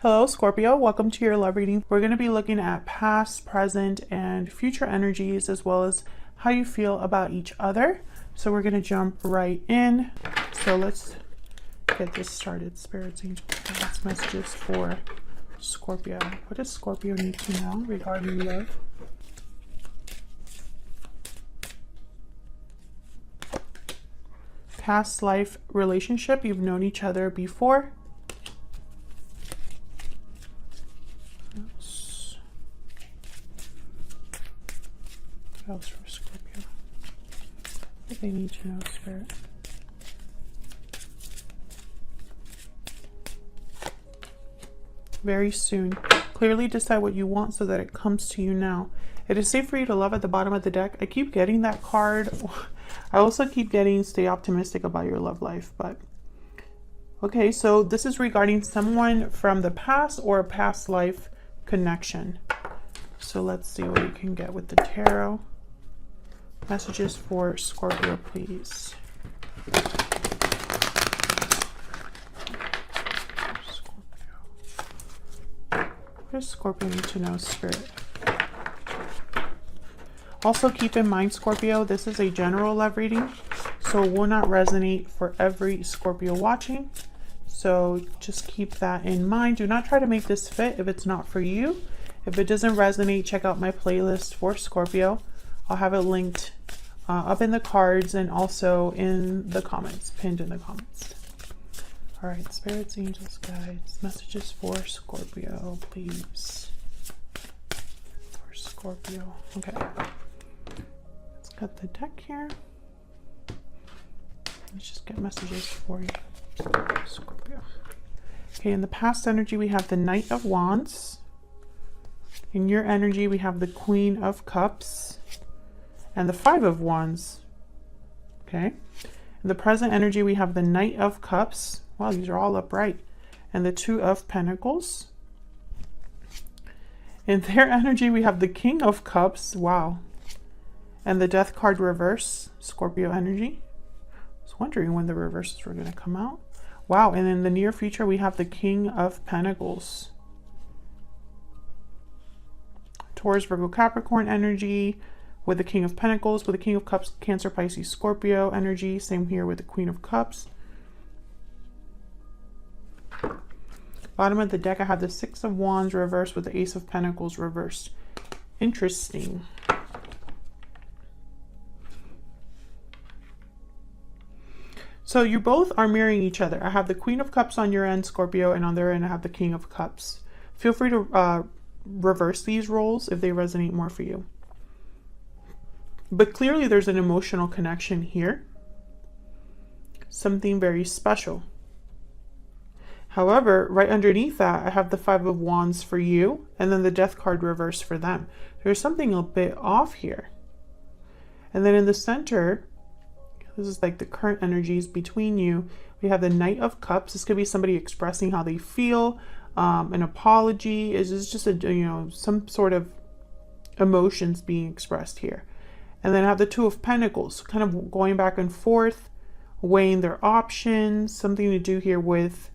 Hello, Scorpio. Welcome to your love reading. We're going to be looking at past, present, and future energies, as well as how you feel about each other. So we're going to jump right in. So let's get this started. Spirits, angels, guides, messages for Scorpio. What does Scorpio need to know regarding love? Past life relationship. You've known each other before. What else for Scorpio? What they need to know, Spirit? Very soon. Clearly decide what you want so that it comes to you now. It is safe for you to love at the bottom of the deck. I keep getting that card. I also keep getting stay optimistic about your love life. But okay, so this is regarding someone from the past or a past life connection. So let's see what we can get with the tarot. Messages for Scorpio, please. Scorpio. What does Scorpio need to know, Spirit? Also keep in mind, Scorpio, this is a general love reading, so it will not resonate for every Scorpio watching. So just keep that in mind. Do not try to make this fit if it's not for you. If it doesn't resonate, check out my playlist for Scorpio. I'll have it linked up in the cards and also in the comments, pinned in the comments. All right, spirits, angels, guides, messages for Scorpio, please. For Scorpio. Okay. Let's cut the deck here. Let's just get messages for you, Scorpio. Okay, in the past energy, we have the Knight of Wands. In your energy, we have the Queen of Cups and the Five of Wands. Okay. In the present energy, we have the Knight of Cups. Wow, these are all upright. And the Two of Pentacles. In their energy, we have the King of Cups. Wow. And the Death card reverse, Scorpio energy. I was wondering when the reverses were going to come out. Wow, and in the near future, we have the King of Pentacles. Taurus, Virgo, Capricorn energy with the King of Pentacles, with the King of Cups, Cancer, Pisces, Scorpio energy. Same here with the Queen of Cups. Bottom of the deck, I have the Six of Wands reversed with the Ace of Pentacles reversed. Interesting. So you both are mirroring each other. I have the Queen of Cups on your end, Scorpio, and on their end I have the King of Cups. Feel free to reverse these roles if they resonate more for you. But clearly there's an emotional connection here. Something very special. However, right underneath that, I have the Five of Wands for you, and then the Death card reversed for them. There's something a bit off here. And then in the center, this is like the current energies between you. We have the Knight of Cups. This could be somebody expressing how they feel. An apology is just some sort of emotions being expressed here. And then I have the Two of Pentacles, kind of going back and forth, weighing their options, something to do here with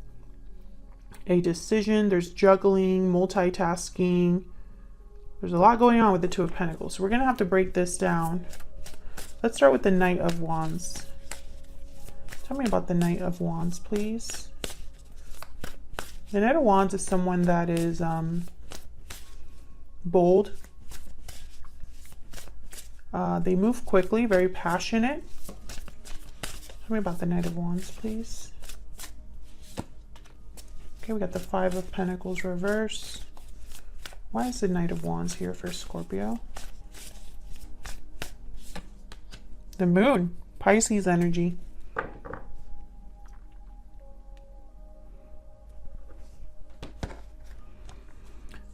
a decision. There's juggling, multitasking. There's a lot going on with the Two of Pentacles. So we're going to have to break this down. Let's start with the Knight of Wands. Tell me about the Knight of Wands, please. The Knight of Wands is someone that is bold. They move quickly, very passionate. Tell me about the Knight of Wands, please. Okay, we got the Five of Pentacles reverse. Why is the Knight of Wands here for Scorpio? The Moon, Pisces energy.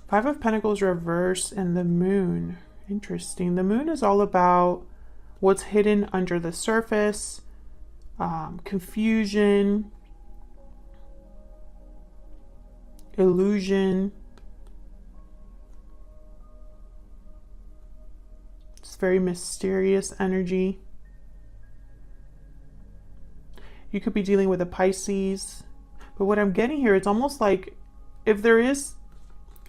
Five of Pentacles reverse and the Moon. Interesting. The Moon is all about what's hidden under the surface, confusion, illusion. It's very mysterious energy. You could be dealing with a Pisces, but what I'm getting here, it's almost like if there is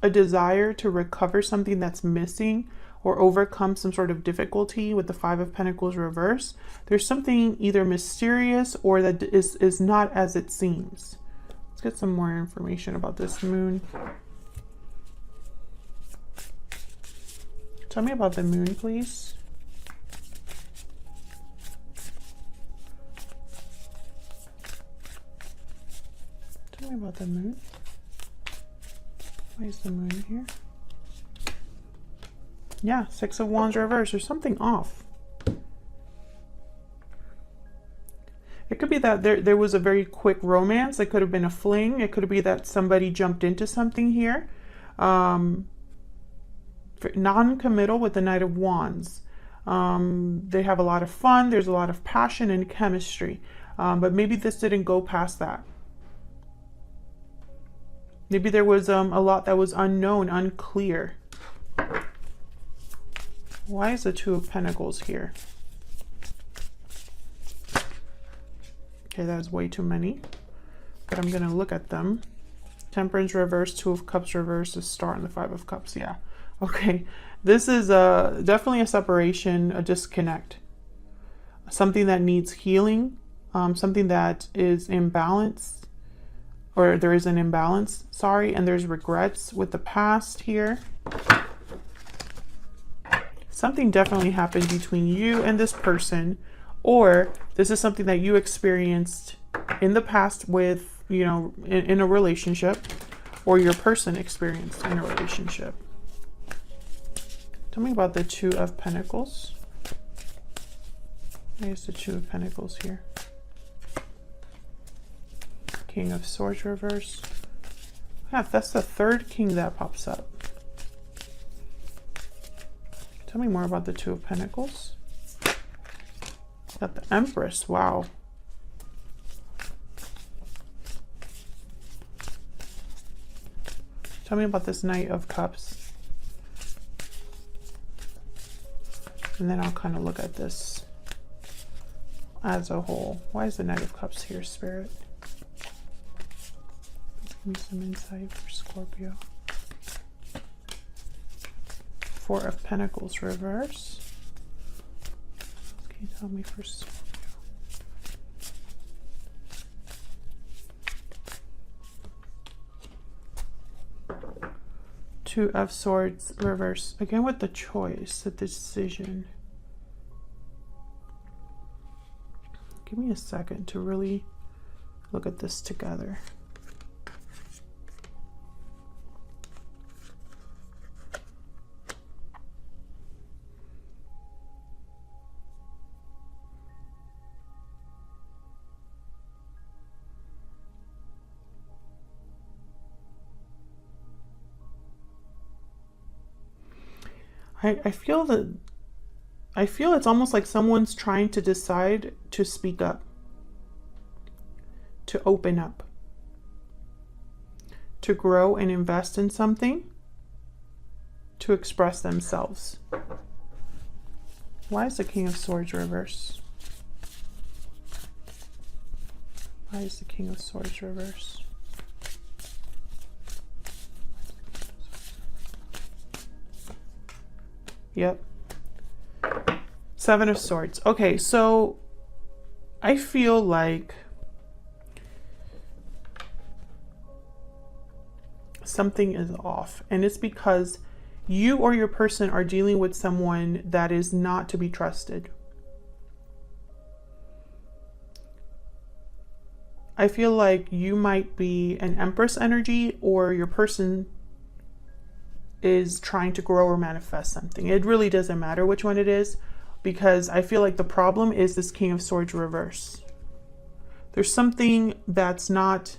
a desire to recover something that's missing or overcome some sort of difficulty with the Five of Pentacles reverse, there's something either mysterious or that is not as it seems. Let's get some more information about this moon. Tell me about the moon, please. Tell me about the moon. Why is the moon here? Yeah, Six of Wands reverse. There's something off. It could be that there was a very quick romance. It could have been a fling. It could be that somebody jumped into something here. Non-committal with the Knight of Wands. They have a lot of fun. There's a lot of passion and chemistry. But maybe this didn't go past that. Maybe there was a lot that was unknown, unclear. Why is the Two of Pentacles here? Okay, that is way too many. But I'm going to look at them. Temperance reverse, Two of Cups reverse, the Star and the Five of Cups. Yeah. Okay. This is definitely a separation, a disconnect. Something that needs healing. Something that is imbalanced. Or there is an imbalance, sorry. And there's regrets with the past here. Something definitely happened between you and this person, or this is something that you experienced in the past with, you know, in a relationship, or your person experienced in a relationship. Tell me about the Two of Pentacles. There's the Two of Pentacles here. King of Swords reverse. Yeah, that's the third king that pops up. Tell me more about the Two of Pentacles. Got the Empress. Wow. Tell me about this Knight of Cups. And then I'll kind of look at this as a whole. Why is the Knight of Cups here, Spirit? Give me some insight for Scorpio. Four of Pentacles reverse. Can you tell me for Scorpio? Two of Swords reverse. Again with the choice, the decision. Give me a second to really look at this together. I feel it's almost like someone's trying to decide to speak up, to open up, to grow and invest in something, to express themselves. Why is the King of Swords reverse? Why is the King of Swords reverse? Yep. Seven of Swords. Okay, so I feel like something is off, and it's because you or your person are dealing with someone that is not to be trusted. I feel like you might be an Empress energy, or your person is trying to grow or manifest something. It really doesn't matter which one it is, because I feel like the problem is this King of Swords reverse. There's something that's not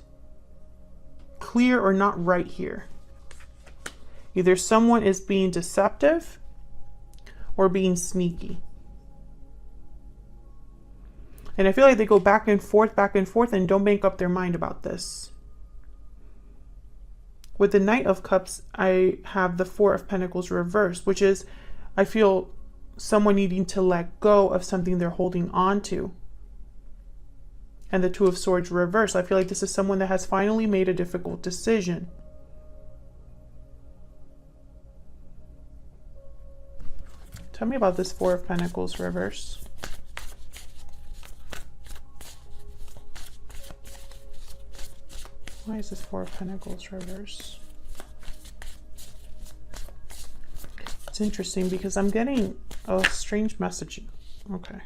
clear or not right here. Either someone is being deceptive or being sneaky. And I feel like they go back and forth, and don't make up their mind about this. With the Knight of Cups, I have the Four of Pentacles reversed, which is, I feel, someone needing to let go of something they're holding on to. And the Two of Swords reversed. I feel like this is someone that has finally made a difficult decision. Tell me about this Four of Pentacles reverse. Why is this Four of Pentacles reverse? It's interesting because I'm getting a strange messaging. Okay.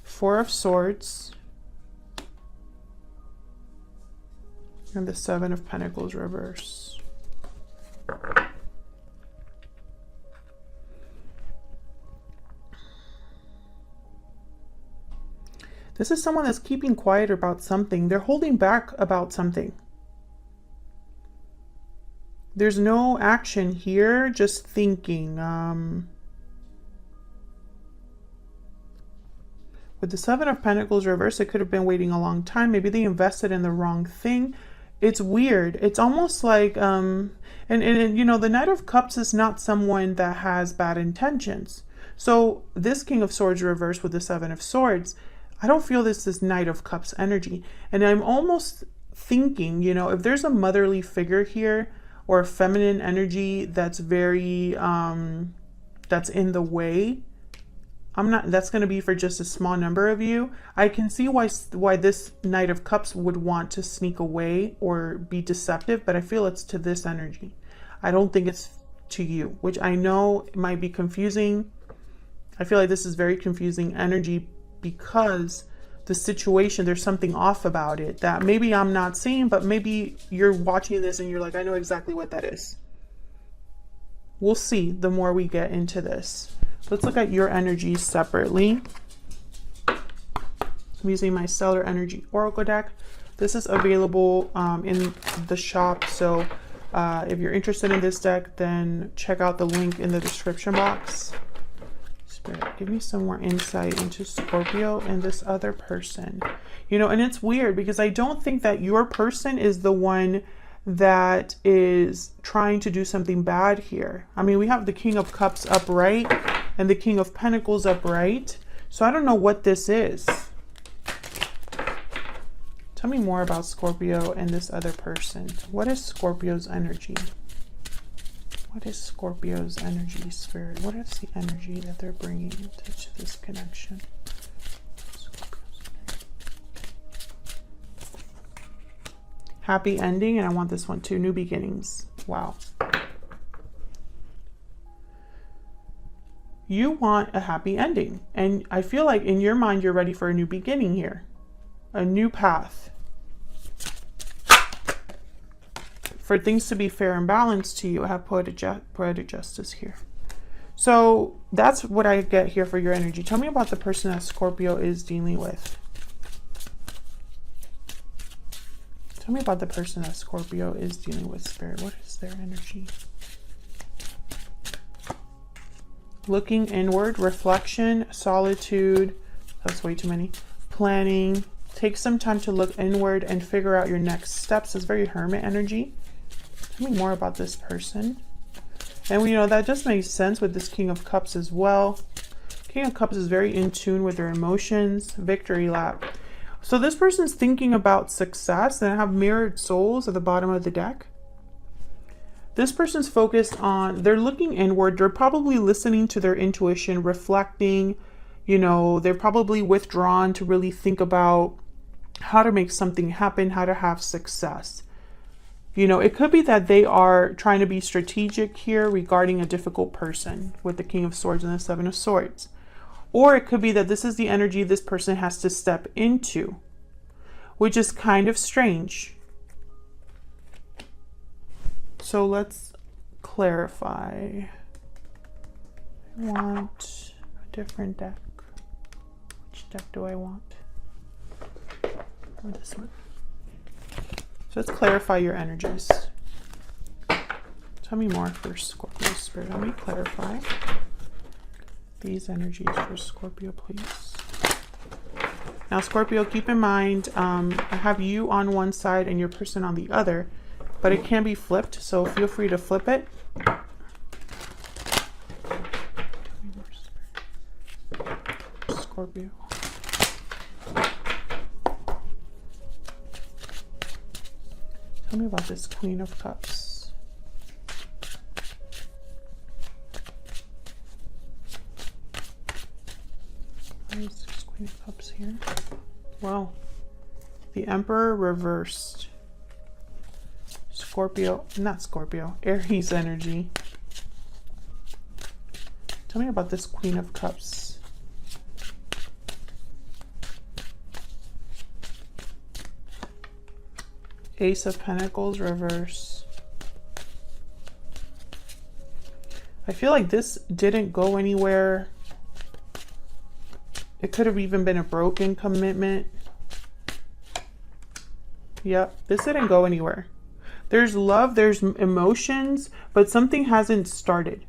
Four of Swords. And the Seven of Pentacles reverse. This is someone that's keeping quiet about something. They're holding back about something. There's no action here, just thinking. With the Seven of Pentacles reverse, it could have been waiting a long time. Maybe they invested in the wrong thing. It's weird. It's almost like, and you know, the Knight of Cups is not someone that has bad intentions. So this King of Swords reverse with the Seven of Swords, I don't feel this is Knight of Cups energy. And I'm almost thinking, you know, if there's a motherly figure here or a feminine energy that's very, that's in the way, that's going to be for just a small number of you. I can see why this Knight of Cups would want to sneak away or be deceptive, but I feel it's to this energy. I don't think it's to you, which I know might be confusing. I feel like this is very confusing energy because the situation, there's something off about it that maybe I'm not seeing, but maybe you're watching this and you're like, I know exactly what that is. We'll see the more we get into this. Let's look at your energies separately. I'm using my Stellar Energy Oracle deck. This is available in the shop. So if you're interested in this deck, then check out the link in the description box. Spirit, give me some more insight into Scorpio and this other person. You know, and it's weird because I don't think that your person is the one that is trying to do something bad here. I mean, we have the King of Cups upright and the King of Pentacles upright. So I don't know what this is. Tell me more about Scorpio and this other person. What is Scorpio's energy? What is Scorpio's energy, Spirit? What is the energy that they're bringing to this connection? Happy ending, and I want this one too. New beginnings. Wow. You want a happy ending, and I feel like in your mind you're ready for a new beginning here, a new path. For things to be fair and balanced to you, I have poetic justice here. So that's what I get here for your energy. Tell me about the person that Scorpio is dealing with. Tell me about the person that Scorpio is dealing with, Spirit. What is their energy? Looking inward, reflection, solitude. That's way too many. Planning. Take some time to look inward and figure out your next steps. It's very hermit energy. Tell me more about this person. And you know, that just makes sense with this King of Cups as well. King of Cups is very in tune with their emotions. Victory lap. So this person's thinking about success, and I have mirrored souls at the bottom of the deck. This person's focused on, they're looking inward. They're probably listening to their intuition, reflecting, you know, they're probably withdrawn to really think about how to make something happen, how to have success. You know, it could be that they are trying to be strategic here regarding a difficult person with the King of Swords and the Seven of Swords. Or it could be that this is the energy this person has to step into, which is kind of strange. So let's clarify. I want a different deck. Which deck do I want? Or this one. So let's clarify your energies. Tell me more for Scorpio Spirit. Let me clarify these energies for Scorpio, please. Now, Scorpio, keep in mind, I have you on one side and your person on the other, but it can be flipped, so feel free to flip it. Scorpio. Tell me about this Queen of Cups. Why is this Queen of Cups here? Wow. The Emperor reversed. Scorpio, not Scorpio, Aries energy. Tell me about this Queen of Cups. Ace of Pentacles reverse. I feel like this didn't go anywhere. It could have even been a broken commitment. Yep, this didn't go anywhere. There's love, there's emotions, but something hasn't started.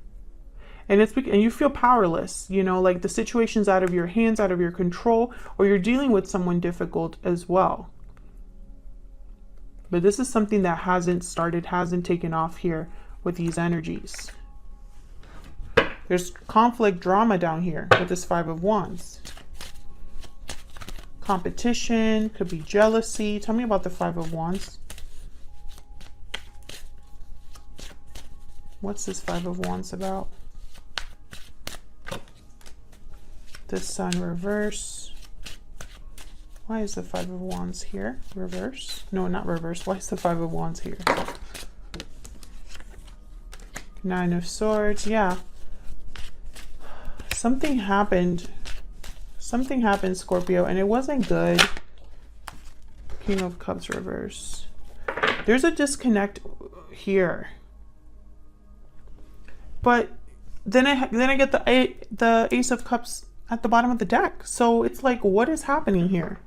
And you feel powerless, you know, like the situation's out of your hands, out of your control, or you're dealing with someone difficult as well. But this is something that hasn't started, hasn't taken off here with these energies. There's conflict, drama down here with this Five of Wands. Competition, could be jealousy. Tell me about the Five of Wands. What's this Five of Wands about? The Sun reverse. Why is the Five of Wands here? Reverse? No, not reverse. Why is the Five of Wands here? Nine of Swords. Yeah. Something happened. Something happened, Scorpio, and it wasn't good. King of Cups reverse. There's a disconnect here. But then I get the Ace of Cups at the bottom of the deck. So it's like, what is happening here?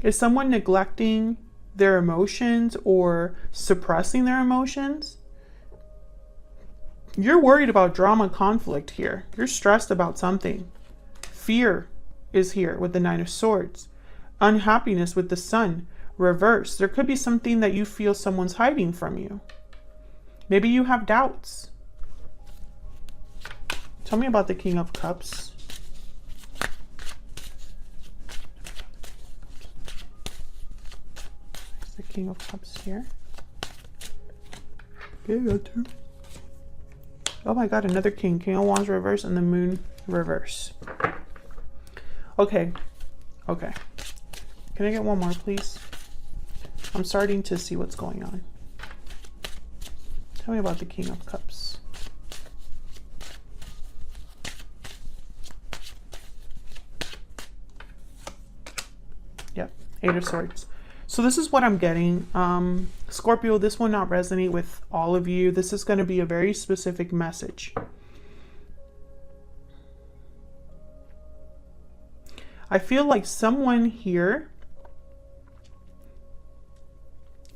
Is someone neglecting their emotions or suppressing their emotions? You're worried about drama, conflict here. You're stressed about something. Fear is here with the Nine of Swords. Unhappiness with the Sun reverse. There could be something that you feel someone's hiding from you. Maybe you have doubts. Tell me about the King of Cups. There's the King of Cups here. Okay, got two. Oh my God, another King. King of Wands reverse and the Moon reverse. Okay. Okay. Can I get one more, please? I'm starting to see what's going on. Tell me about the King of Cups. Yep, Eight of Swords. So this is what I'm getting. Scorpio, this will not resonate with all of you. This is going to be a very specific message. I feel like someone here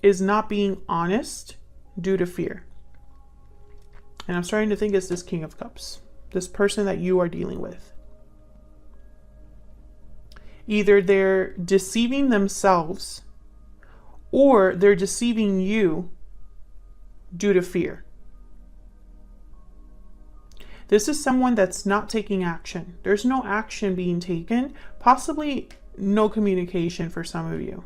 is not being honest due to fear. And I'm starting to think it's this King of Cups, this person that you are dealing with. Either they're deceiving themselves or they're deceiving you due to fear. This is someone that's not taking action. There's no action being taken, possibly no communication for some of you.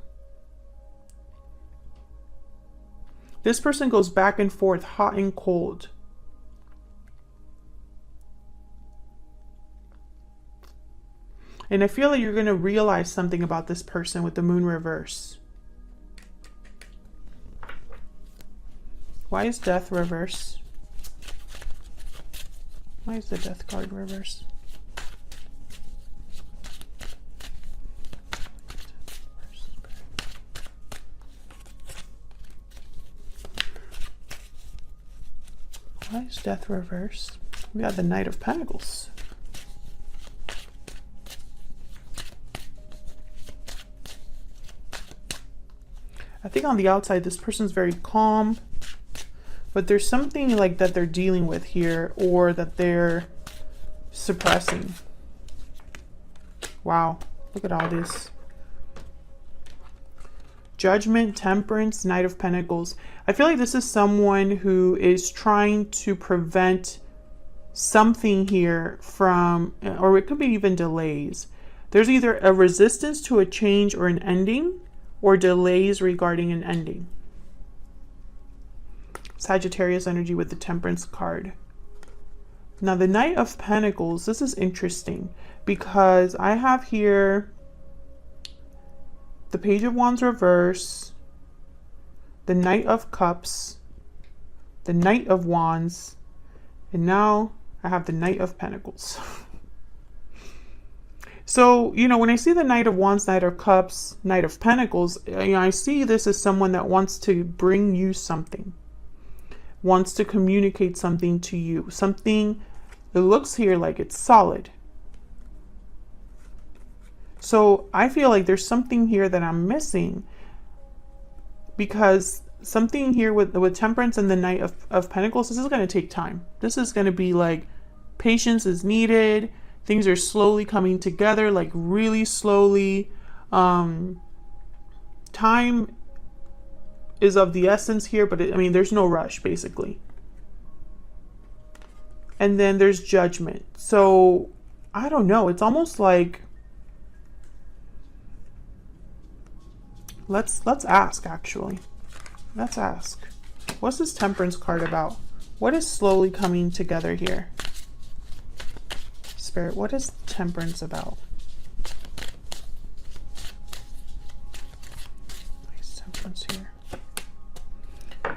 This person goes back and forth, hot and cold. And I feel like you're going to realize something about this person with the Moon reverse. Why is Death reverse? Why is the Death card reverse? Why is Death reverse? We got the Knight of Pentacles. I think on the outside, this person's very calm, but there's something like that they're dealing with here or that they're suppressing. Wow, look at all this. Judgment, Temperance, Knight of Pentacles. I feel like this is someone who is trying to prevent something here from, or it could be even delays. There's either a resistance to a change or an ending, or delays regarding an ending. Sagittarius energy with the Temperance card. Now the Knight of Pentacles, this is interesting because I have here the Page of Wands reverse, the Knight of Cups, the Knight of Wands, and now I have the Knight of Pentacles. So, you know, when I see the Knight of Wands, Knight of Cups, Knight of Pentacles, you know, I see this as someone that wants to bring you something, wants to communicate something to you, something. It looks here like it's solid. So I feel like there's something here that I'm missing, because something here with Temperance and the Knight of Pentacles, this is going to take time. This is going to be like patience is needed. Things are slowly coming together, like really slowly. Time is of the essence here, but I mean, there's no rush basically. And then there's Judgment. So I don't know. It's almost like, let's ask actually. Let's ask. What's this Temperance card about? What is slowly coming together here? Spirit, what is Temperance about? Nice Temperance here.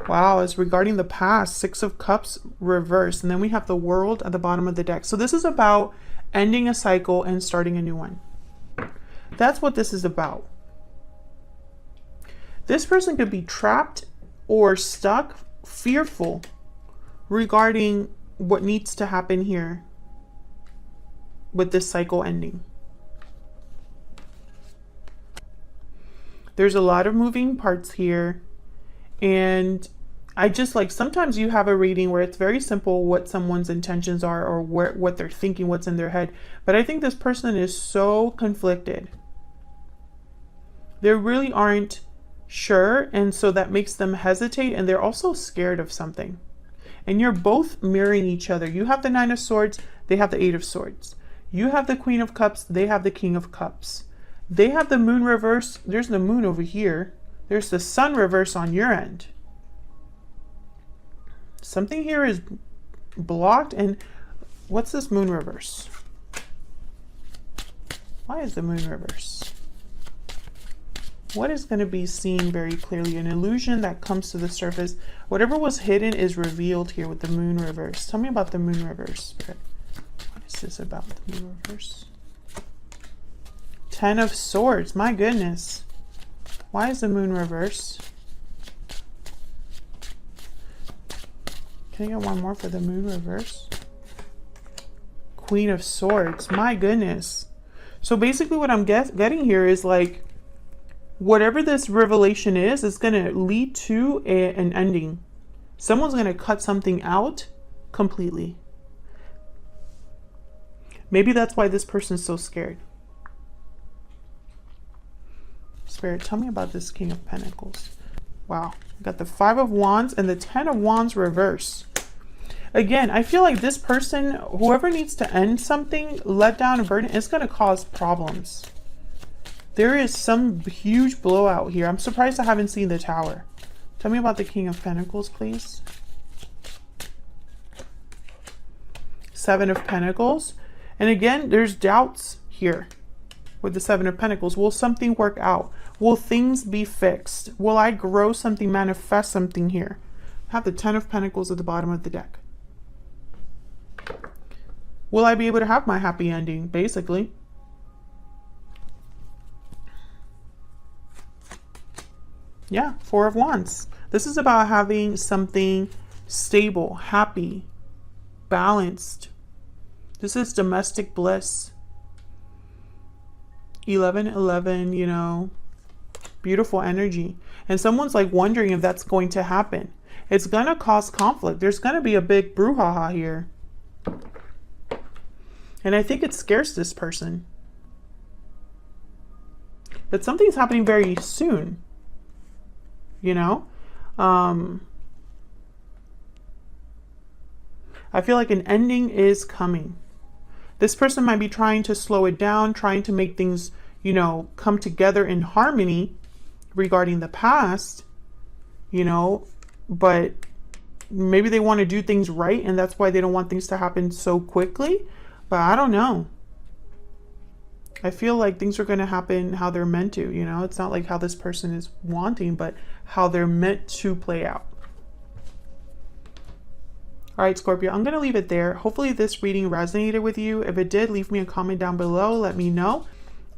Wow, it's regarding the past. Six of Cups reversed. And then we have the World at the bottom of the deck. So this is about ending a cycle and starting a new one. That's what this is about. This person could be trapped or stuck, fearful regarding what needs to happen here with this cycle ending. There's a lot of moving parts here. And I just like, sometimes you have a reading where it's very simple what someone's intentions are or what they're thinking, what's in their head. But I think this person is so conflicted. They really aren't sure, and so that makes them hesitate, and they're also scared of something. And you're both mirroring each other. You have the Nine of Swords, they have the Eight of Swords. You have the Queen of Cups, they have the King of Cups. They have the Moon reverse. There's the Moon over here. There's the Sun reverse on your end. Something here is blocked. And what's this Moon reverse? Why is the Moon reverse? What is going to be seen very clearly? An illusion that comes to the surface. Whatever was hidden is revealed here with the Moon reverse. Tell me about the Moon reverse. What is this about, the Moon reverse? Ten of Swords. My goodness. Why is the Moon reverse? Can I get one more for the Moon reverse? Queen of Swords. My goodness. So basically what I'm getting here is like, whatever this revelation is going to lead to an ending. Someone's going to cut something out completely. Maybe that's why this person's so scared. Spirit, tell me about this King of Pentacles. Wow. We got the Five of Wands and the Ten of Wands reverse. Again, I feel like this person, whoever needs to end something, let down a burden, is going to cause problems. There is some huge blowout here. I'm surprised I haven't seen the Tower. Tell me about the King of Pentacles, please. Seven of Pentacles. And again, there's doubts here with the Seven of Pentacles. Will something work out? Will things be fixed? Will I grow something, manifest something here? I have the Ten of Pentacles at the bottom of the deck. Will I be able to have my happy ending, basically? Yeah, Four of Wands. This is about having something stable, happy, balanced. This is domestic bliss. 11-11, you know, beautiful energy. And someone's like wondering if that's going to happen. It's going to cause conflict. There's going to be a big brouhaha here. And I think it scares this person. But something's happening very soon. You know? I feel like an ending is coming. This person might be trying to slow it down, trying to make things, you know, come together in harmony regarding the past, you know, but maybe they want to do things right, and that's why they don't want things to happen so quickly. But I don't know. I feel like things are going to happen how they're meant to, you know? It's not like how this person is wanting, but how they're meant to play out. All right, Scorpio, I'm going to leave it there. Hopefully this reading resonated with you. If it did, leave me a comment down below. Let me know.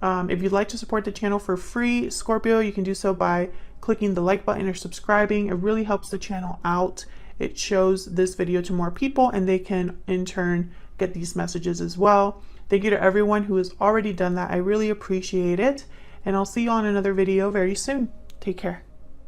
If you'd like to support the channel for free, Scorpio, you can do so by clicking the like button or subscribing. It really helps the channel out. It shows this video to more people, and they can in turn get these messages as well. Thank you to everyone who has already done that. I really appreciate it. And I'll see you on another video very soon. Take care.